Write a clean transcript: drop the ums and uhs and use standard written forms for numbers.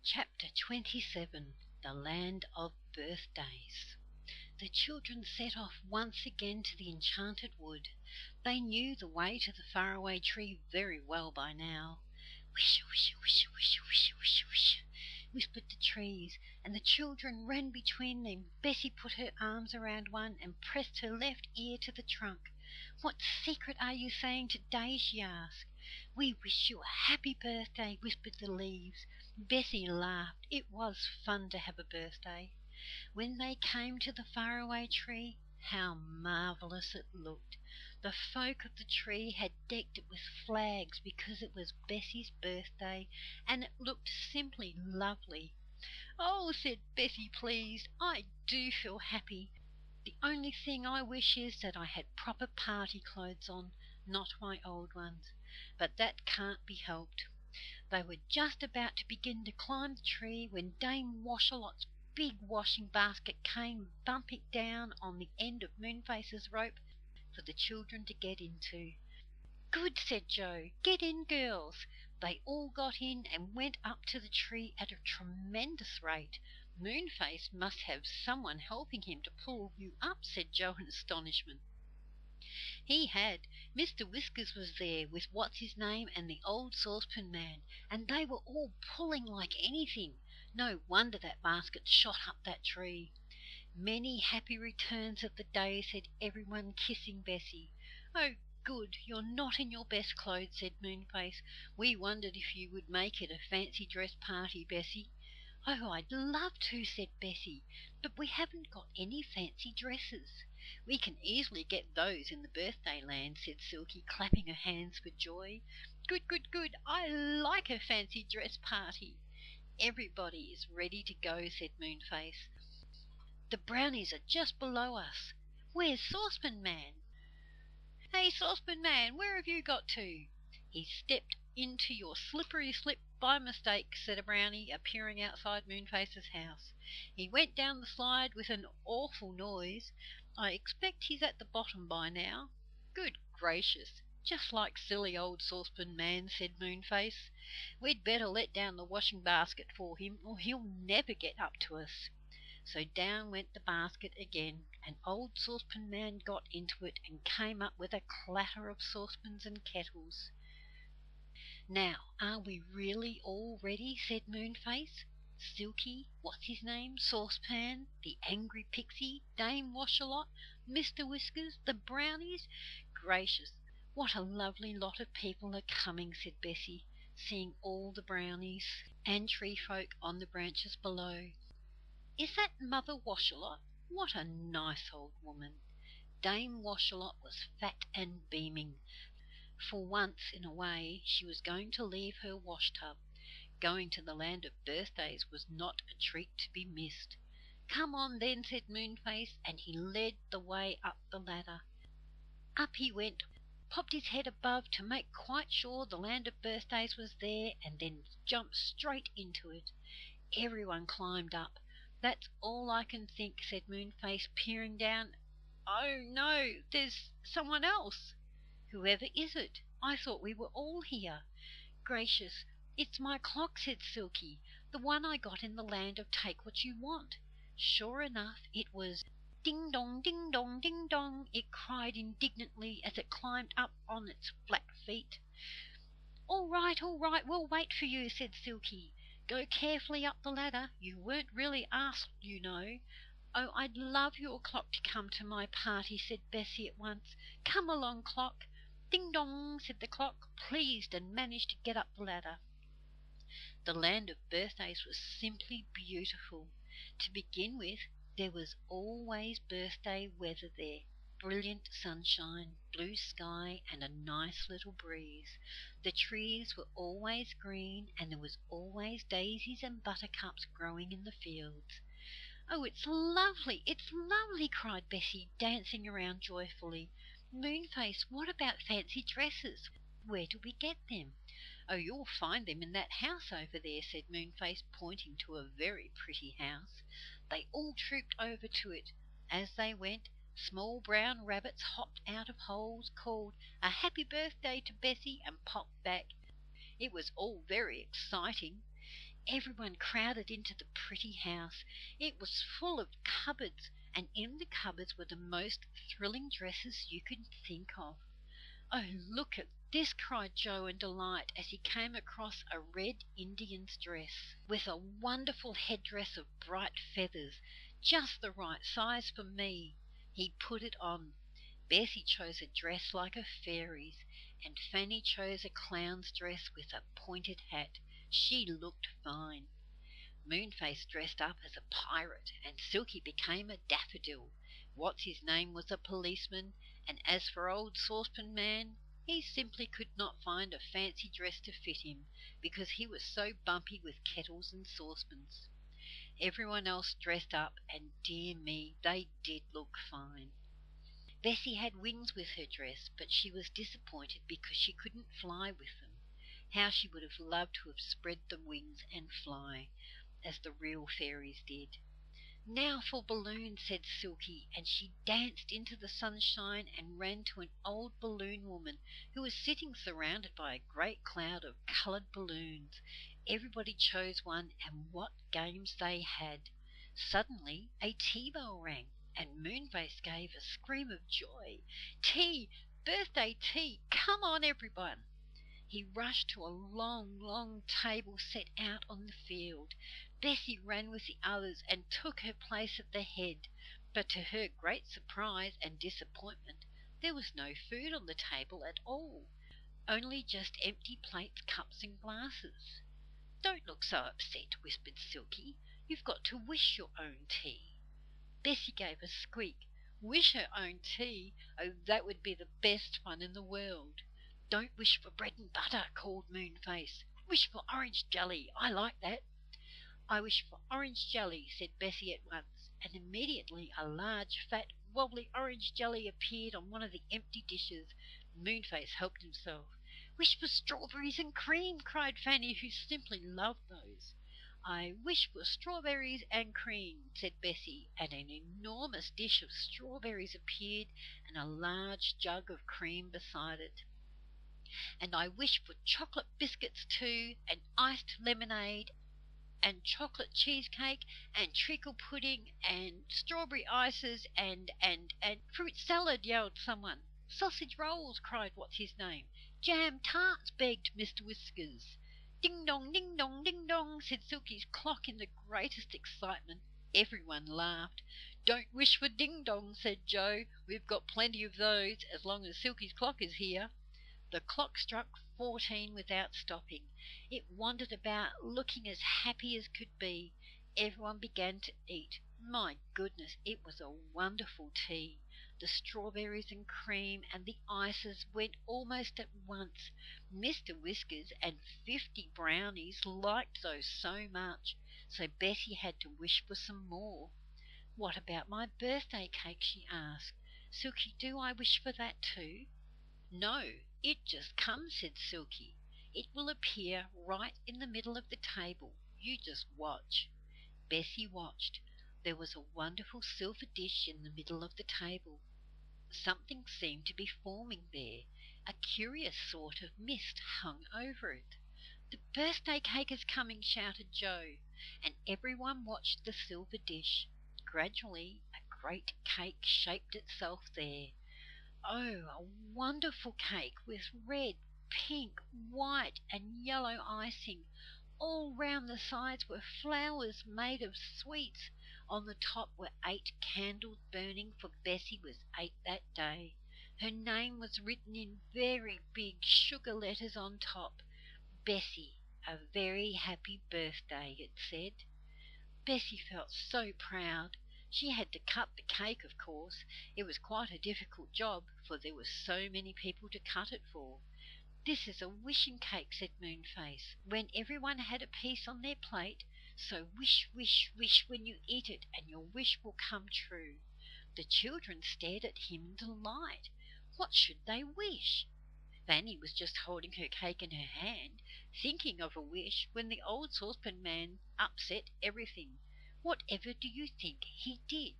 Chapter 27. The Land of Birthdays. The children set off once again to the enchanted wood. They knew the way to the faraway tree very well by now. Wish, wish, wish, wish, wish, wish, wish, whispered the trees, and the children ran between them. Bessie put her arms around one and pressed her left ear to the trunk. "What secret are you saying today?" she asked. "We wish you a happy birthday," whispered the leaves. Bessie laughed. It was fun to have a birthday. When they came to the faraway tree, how marvellous it looked! The folk of the tree had decked it with flags because it was Bessie's birthday, and it looked simply lovely. "Oh," said Bessie, pleased, "I do feel happy. The only thing I wish is that I had proper party clothes on, not my old ones. But that can't be helped." They were just about to begin to climb the tree when Dame Washalot's big washing basket came bumping down on the end of Moonface's rope for the children to get into. "Good," said Joe. "Get in, girls." They all got in and went up to the tree at a tremendous rate. "Moonface must have someone helping him to pull you up," said Joe in astonishment. He had. Mr. Whiskers was there with What's-his-name and the old saucepan man, and they were all pulling like anything. No wonder that basket shot up that tree. "Many happy returns of the day," said everyone, kissing Bessie. "Oh, good, you're not in your best clothes," said Moonface. "We wondered if you would make it a fancy dress party, Bessie." "Oh, I'd love to," said Bessie, "but we haven't got any fancy dresses." "We can easily get those in the birthday land," said Silky, clapping her hands for joy. "Good, good, good! I like a fancy dress party." "Everybody is ready to go," said Moonface. "The brownies are just below us. Where's Saucepan Man?" "Hey, Saucepan Man, where have you got to?" "He stepped into your slippery slip by mistake," said a brownie, appearing outside Moonface's house. "He went down the slide with an awful noise. I expect he's at the bottom by now." "Good gracious! Just like silly old Saucepan Man," said Moonface. "We'd better let down the washing basket for him, or he'll never get up to us." So down went the basket again, and old Saucepan Man got into it and came up with a clatter of saucepans and kettles. "Now, are we really all ready?" said Moonface. "Silky, What's-his-name, Saucepan, the angry pixie, Dame Washalot, Mr. Whiskers, the brownies. Gracious, what a lovely lot of people are coming," said Bessie, seeing all the brownies and tree folk on the branches below. "Is that Mother Washalot? What a nice old woman!" Dame Washalot was fat and beaming. For once in a way she was going to leave her wash-tub. Going to the land of birthdays was not a treat to be missed. "Come on then," said Moonface, and he led the way up the ladder. Up he went, popped his head above to make quite sure the land of birthdays was there, and then jumped straight into it. Everyone climbed up. "That's all I can think," said Moonface, peering down. "Oh no, there's someone else." "Whoever is it? I thought we were all here." "Gracious, it's my clock," said Silky, "the one I got in the land of Take What You Want." Sure enough, it was "Ding dong, ding dong, ding dong," it cried indignantly as it climbed up on its flat feet. All right, we'll wait for you," said Silky. "Go carefully up the ladder. You weren't really asked, you know." "Oh, I'd love your clock to come to my party," said Bessie at once. "Come along, clock." "Ding dong," said the clock, pleased, and managed to get up the ladder. The land of birthdays was simply beautiful. To begin with, there was always birthday weather there. Brilliant sunshine, blue sky, and a nice little breeze. The trees were always green, and there was always daisies and buttercups growing in the fields. "Oh, it's lovely," cried Bessie, dancing around joyfully. "Moonface, what about fancy dresses? Where do we get them?" "Oh, you'll find them in that house over there," said Moonface, pointing to a very pretty house. They all trooped over to it. As they went, small brown rabbits hopped out of holes, called "A happy birthday" to Bessie, and popped back. It was all very exciting. Everyone crowded into the pretty house. It was full of cupboards, and in the cupboards were the most thrilling dresses you could think of. "Oh, look at this!" cried Joe in delight as he came across a red Indian's dress, with a wonderful headdress of bright feathers, just the right size for me. He put it on. Bessie chose a dress like a fairy's, and Fanny chose a clown's dress with a pointed hat. She looked fine. Moonface dressed up as a pirate, and Silky became a daffodil. What's-his-name was a policeman, and as for old Saucepan Man, he simply could not find a fancy dress to fit him, because he was so bumpy with kettles and saucepans. Everyone else dressed up, and dear me, they did look fine. Bessie had wings with her dress, but she was disappointed because she couldn't fly with them. How she would have loved to have spread the wings and fly, as the real fairies did. "Now for balloons," said Silky, and she danced into the sunshine and ran to an old balloon woman who was sitting surrounded by a great cloud of coloured balloons. Everybody chose one, and what games they had! Suddenly a tea-bell rang, and Moonface gave a scream of joy. "Tea! Birthday tea! Come on, everyone!" He rushed to a long, long table set out on the field. Bessie ran with the others and took her place at the head, but to her great surprise and disappointment there was no food on the table at all, only just empty plates, cups and glasses. "Don't look so upset," whispered Silky. "You've got to wish your own tea." Bessie gave a squeak. Wish her own tea? Oh, that would be the best fun in the world. "Don't wish for bread and butter," called Moonface. "Wish for orange jelly. I like that." "I wish for orange jelly," said Bessie at once, and immediately a large, fat, wobbly orange jelly appeared on one of the empty dishes. Moonface helped himself. "Wish for strawberries and cream," cried Fanny, who simply loved those. "I wish for strawberries and cream," said Bessie, and an enormous dish of strawberries appeared and a large jug of cream beside it. "And I wish for chocolate biscuits too, and iced lemonade, and chocolate cheesecake, and treacle pudding, and strawberry ices, and fruit salad," yelled someone. "Sausage rolls," cried What's-his-name. "Jam tarts," begged Mr. Whiskers. "Ding dong, ding dong, ding dong," said Silky's clock in the greatest excitement. Everyone laughed. "Don't wish for ding dong," said Joe. "We've got plenty of those, as long as Silky's clock is here." The clock struck 14 without stopping. It wandered about, looking as happy as could be. Everyone began to eat. My goodness, it was a wonderful tea. The strawberries and cream and the ices went almost at once. Mr. Whiskers and 50 brownies liked those so much, so Bessie had to wish for some more. "What about my birthday cake?" she asked. "Silky, do I wish for that too?" "No, it just comes," said Silky. "It will appear right in the middle of the table. You just watch." Bessie watched. There was a wonderful silver dish in the middle of the table. Something seemed to be forming there. A curious sort of mist hung over it. "The birthday cake is coming," shouted Joe, and everyone watched the silver dish. Gradually a great cake shaped itself there. Oh, a wonderful cake with red, pink, white and yellow icing. All round the sides were flowers made of sweets. On the top were 8 candles burning, for Bessie was 8 that day. Her name was written in very big sugar letters on top. "Bessie, a very happy birthday," it said. Bessie felt so proud. She had to cut the cake, of course. It was quite a difficult job, for there were so many people to cut it for. "This is a wishing cake," said Moonface, "when everyone had a piece on their plate. So wish, wish, wish when you eat it, and your wish will come true." The children stared at him in delight. What should they wish? Fanny was just holding her cake in her hand, thinking of a wish, when the old Saucepan Man upset everything. Whatever do you think he did?